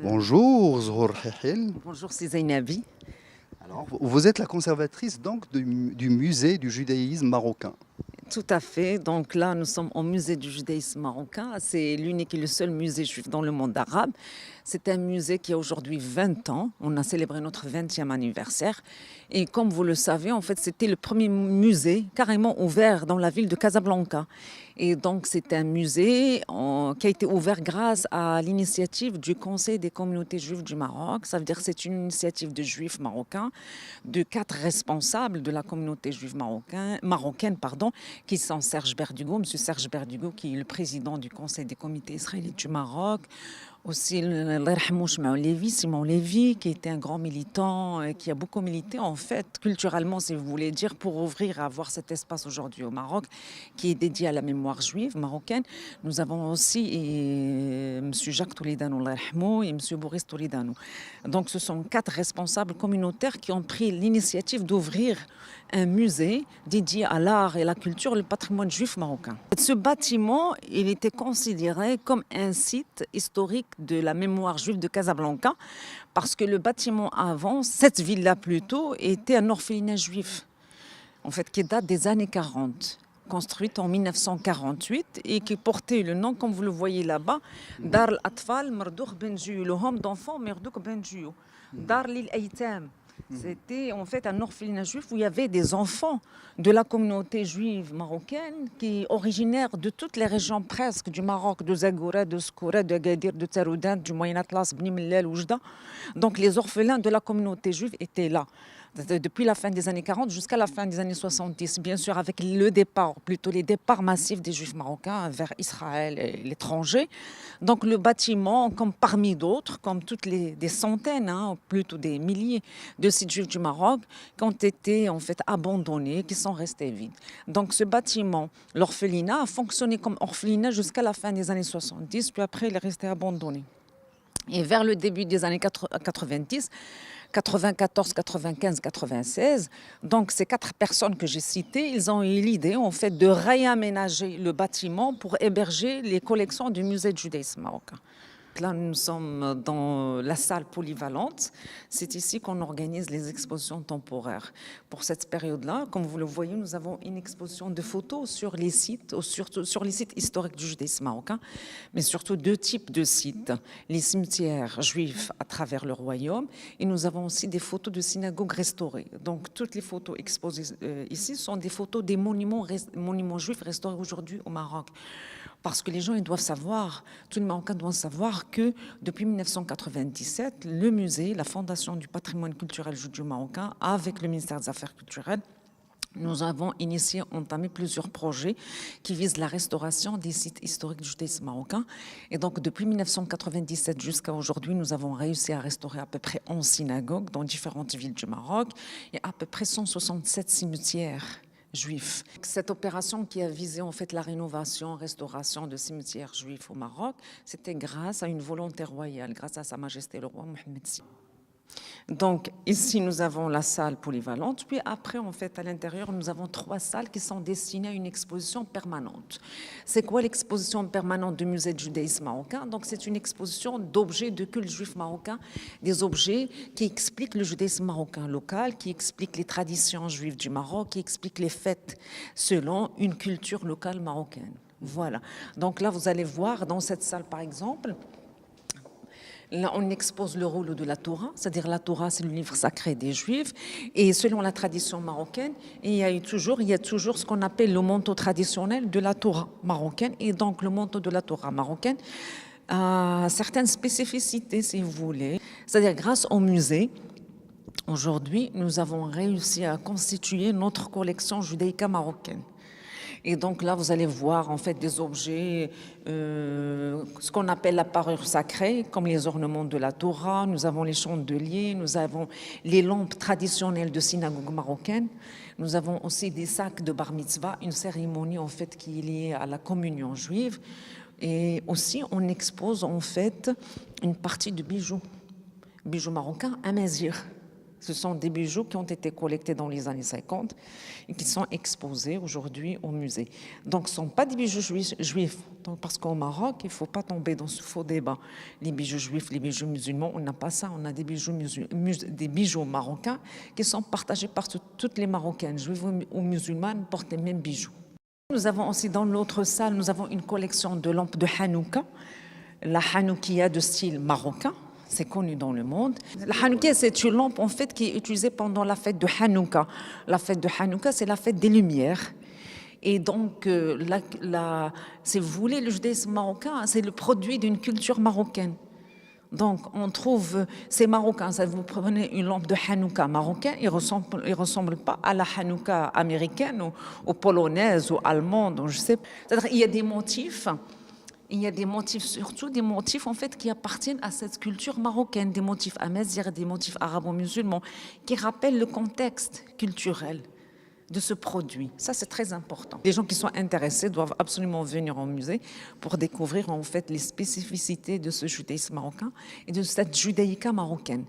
Bonjour Zohor Hihil. Bonjour, c'est Zainabi. Alors, vous êtes la conservatrice donc du musée du judaïsme marocain. Tout à fait. Donc là, nous sommes au musée du judaïsme marocain. C'est l'unique et le seul musée juif dans le monde arabe. C'est un musée qui a aujourd'hui 20 ans. On a célébré notre 20e anniversaire. Et comme vous le savez, en fait, c'était le premier musée carrément ouvert dans la ville de Casablanca. Et donc, c'est un musée qui a été ouvert grâce à l'initiative du Conseil des communautés juives du Maroc. Ça veut dire que c'est une initiative de juifs marocains, de 4 responsables de la communauté juive marocaine, qui sont Serge Berdugo, M. Serge Berdugo, qui est le président du Conseil des comités israéliens du Maroc. Aussi, Simon Lévy, qui était un grand militant, qui a beaucoup milité, en fait, culturellement, si vous voulez dire, pour ouvrir, avoir cet espace aujourd'hui au Maroc, qui est dédié à la mémoire juive marocaine. Nous avons aussi M. Jacques Toledano et M. Boris Toledano. Donc, ce sont 4 responsables communautaires qui ont pris l'initiative d'ouvrir un musée dédié à l'art et la culture, le patrimoine juif marocain. Ce bâtiment, il était considéré comme un site historique de la mémoire juive de Casablanca, parce que le bâtiment avant, cette ville-là plutôt, était un orphelinat juif, en fait, qui date des années 40. Construite en 1948 et qui portait le nom, comme vous le voyez là-bas, Dar al-Atfal Mardouk Ben Juyou, le home d'enfants Mardouk Ben Juyou, Dar lil Aytam. C'était en fait un orphelinat juif où il y avait des enfants de la communauté juive marocaine qui originaires de toutes les régions presque du Maroc, de Zagoura, de Skoura, de Agadir, de Tsaroudan, du Moyen Atlas, Bni Mellal, Oujda. Donc les orphelins de la communauté juive étaient là depuis la fin des années 40 jusqu'à la fin des années 70, bien sûr avec le départ, plutôt les départs massifs des Juifs marocains vers Israël et l'étranger. Donc le bâtiment, comme parmi d'autres, comme toutes des centaines, plutôt des milliers de sites juifs du Maroc, qui ont été en fait abandonnés, qui sont restés vides. Donc ce bâtiment, l'orphelinat, a fonctionné comme orphelinat jusqu'à la fin des années 70, puis après il est resté abandonné. Et vers le début des années 90, 94, 95, 96. Donc, ces 4 personnes que j'ai citées, ils ont eu l'idée, en fait, de réaménager le bâtiment pour héberger les collections du musée de judaïsme marocain. Là, nous sommes dans la salle polyvalente. C'est ici qu'on organise les expositions temporaires. Pour cette période-là, comme vous le voyez, nous avons une exposition de photos sur les sites, surtout sur les sites historiques du judaïsme marocain, mais surtout 2 types de sites. Les cimetières juifs à travers le royaume, et nous avons aussi des photos de synagogues restaurées. Donc, toutes les photos exposées ici sont des photos des monuments juifs restaurés aujourd'hui au Maroc. Parce que les gens ils doivent savoir, tous les Marocains doivent savoir que depuis 1997, le musée, la Fondation du patrimoine culturel juif marocain, avec le ministère des Affaires culturelles, nous avons entamé plusieurs projets qui visent la restauration des sites historiques du judaïsme marocain. Et donc, depuis 1997 jusqu'à aujourd'hui, nous avons réussi à restaurer à peu près 11 synagogues dans différentes villes du Maroc et à peu près 167 cimetières juifs. Cette opération qui a visé en fait la rénovation, restauration de cimetières juifs au Maroc, c'était grâce à une volonté royale, grâce à Sa Majesté le roi Mohamed VI. Donc ici nous avons la salle polyvalente, puis après en fait à l'intérieur nous avons 3 salles qui sont destinées à une exposition permanente. C'est quoi l'exposition permanente du musée de judaïsme marocain? Donc c'est une exposition d'objets de culte juif marocain, des objets qui expliquent le judaïsme marocain local, qui expliquent les traditions juives du Maroc, qui expliquent les fêtes selon une culture locale marocaine. Voilà. Donc là vous allez voir dans cette salle par exemple, là, on expose le rôle de la Torah, c'est-à-dire la Torah, c'est le livre sacré des Juifs. Et selon la tradition marocaine, il y a toujours ce qu'on appelle le manteau traditionnel de la Torah marocaine. Et donc, le manteau de la Torah marocaine a certaines spécificités, si vous voulez. C'est-à-dire, grâce au musée, aujourd'hui, nous avons réussi à constituer notre collection judaïca marocaine. Et donc là, vous allez voir en fait des objets, ce qu'on appelle la parure sacrée, comme les ornements de la Torah. Nous avons les chandeliers, nous avons les lampes traditionnelles de synagogue marocaine. Nous avons aussi des sacs de bar mitzvah, une cérémonie en fait qui est liée à la communion juive. Et aussi, on expose en fait une partie de bijoux marocains à Mazir. Ce sont des bijoux qui ont été collectés dans les années 50 et qui sont exposés aujourd'hui au musée. Donc, ce ne sont pas des bijoux juifs. Donc, parce qu'au Maroc, il ne faut pas tomber dans ce faux débat. Les bijoux juifs, les bijoux musulmans, on n'a pas ça. On a des bijoux marocains qui sont partagés par toutes les Marocaines, juives ou musulmanes, portent les mêmes bijoux. Nous avons aussi dans l'autre salle, nous avons une collection de lampes de Hanouka, la Hanoukia de style marocain. C'est connu dans le monde. La Hanoukia, c'est une lampe en fait qui est utilisée pendant la fête de Hanouka. La fête de Hanouka, c'est la fête des Lumières. Et donc, si vous voulez, le judaïsme marocain, c'est le produit d'une culture marocaine. Donc, on trouve ces Marocains, ça, vous prenez une lampe de Hanouka marocain, il ne ressemble pas à la Hanouka américaine ou polonaise ou allemande, ou je sais pas. C'est-à-dire qu'il y a des motifs. Il y a des motifs, surtout des motifs en fait qui appartiennent à cette culture marocaine, des motifs amazirs, des motifs arabo-musulmans, qui rappellent le contexte culturel de ce produit. Ça, c'est très important. Les gens qui sont intéressés doivent absolument venir au musée pour découvrir en fait les spécificités de ce judaïsme marocain et de cette judaïka marocaine.